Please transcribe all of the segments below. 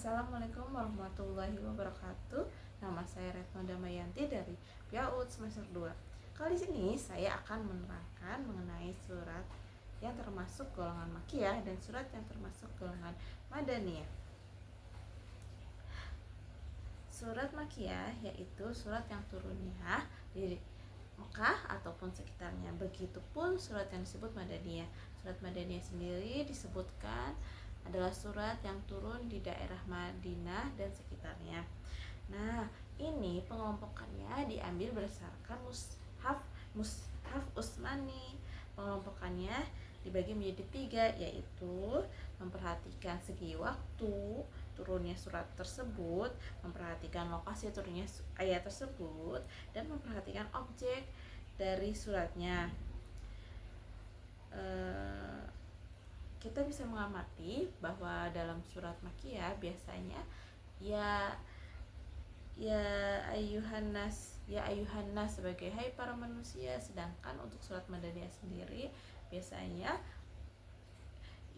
Assalamualaikum warahmatullahi wabarakatuh. Nama saya Retno Damayanti dari PAUD semester 2. Kali ini saya akan menerangkan mengenai surat yang termasuk golongan Makkiyah dan surat yang termasuk golongan Madaniyah. Surat Makkiyah yaitu surat yang turunnya di Mekah ataupun sekitarnya. Begitupun surat yang disebut Madaniyah. Surat Madaniyah sendiri disebutkan adalah surat yang turun di daerah Madinah dan sekitarnya. Nah, ini pengelompokannya diambil berdasarkan mushaf Utsmani. Pengelompokannya dibagi menjadi 3, yaitu memperhatikan segi waktu turunnya surat tersebut, memperhatikan lokasi turunnya ayat tersebut, dan memperhatikan objek dari suratnya. Kita bisa mengamati bahwa dalam surat Makkiyah biasanya ya ayuhan nas sebagai hai para manusia, sedangkan untuk surat Madaniyah sendiri biasanya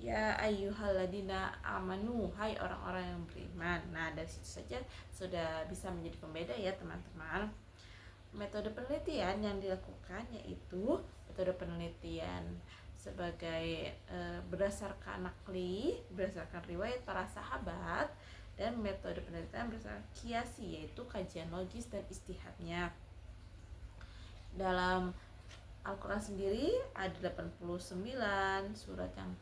ya ayyuhalladzina amanu, hai orang-orang yang beriman. Nah, dari situ saja sudah bisa menjadi pembeda ya teman-teman. Metode penelitian yang dilakukan yaitu metode penelitian sebagai berdasarkan riwayat para sahabat, dan metode penelitian berdasarkan kiasi yaitu kajian logis dan istihadnya. Dalam Al-Quran sendiri ada 89 surat yang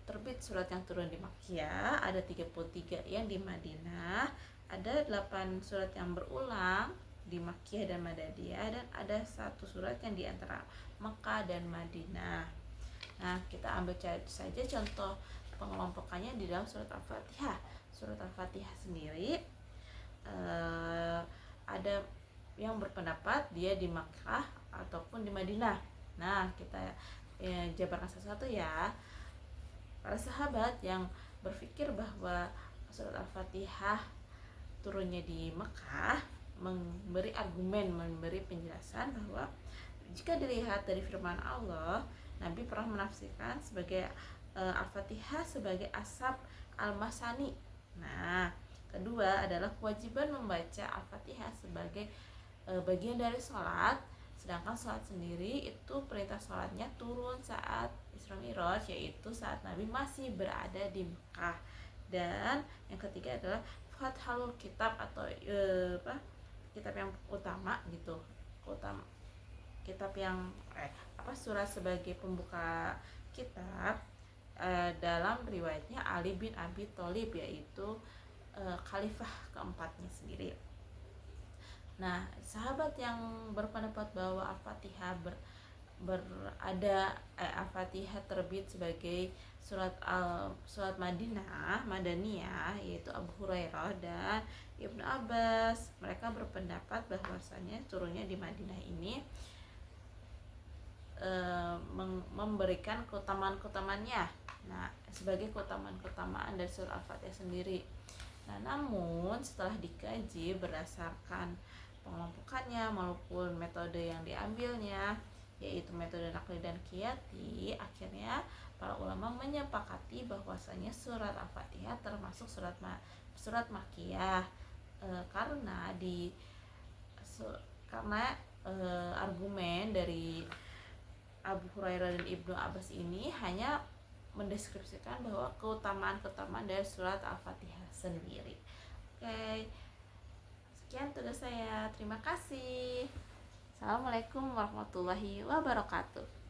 terbit, surat yang turun di Makkiyah, ada 33 yang di Madinah, ada 8 surat yang berulang di Makkiyah dan Madaniyah, dan ada 1 surat yang di antara Mekah dan Madinah. Nah, kita ambil saja contoh pengelompokannya di dalam surat Al-Fatihah. Surat Al-Fatihah sendiri ada yang berpendapat dia di Makkah ataupun di Madinah. Nah, kita jabarkan satu-satu ya. Para sahabat yang berpikir bahwa surat Al-Fatihah turunnya di Mekah memberi argumen, memberi penjelasan bahwa jika dilihat dari firman Allah, Nabi pernah menafsirkan sebagai Al-Fatihah sebagai asap al-masani. Nah, kedua adalah kewajiban membaca Al-Fatihah sebagai bagian dari sholat, sedangkan sholat sendiri itu perintah sholatnya turun saat Isra Mi'raj, yaitu saat Nabi masih berada di Mekah. Dan yang ketiga adalah Fathul Kitab atau kitab yang utama gitu, kitab yang surat sebagai pembuka kitab. Dalam riwayatnya Ali bin Abi Thalib, yaitu khalifah keempatnya sendiri. Nah, sahabat yang berpendapat bahwa Al-Fatihah Al-Fatihah terbit sebagai surat Madaniyah, yaitu Abu Hurairah dan Ibnu Abbas. Mereka berpendapat bahwasanya turunnya di Madinah ini memberikan keutamaan-keutamaannya. Nah, sebagai keutamaan dari surat Al-Fatihah sendiri. Nah, namun setelah dikaji berdasarkan pengelompokannya maupun metode yang diambilnya, yaitu metode nakli dan qiyati, akhirnya para ulama menyepakati bahwasanya surat Al-Fatihah termasuk surat Makkiyah, karena argumen dari Abu Hurairah dan Ibnu Abbas ini hanya mendeskripsikan bahwa keutamaan dari surat Al-Fatihah sendiri. Oke, sekian tugas saya. Terima kasih. Assalamualaikum warahmatullahi wabarakatuh.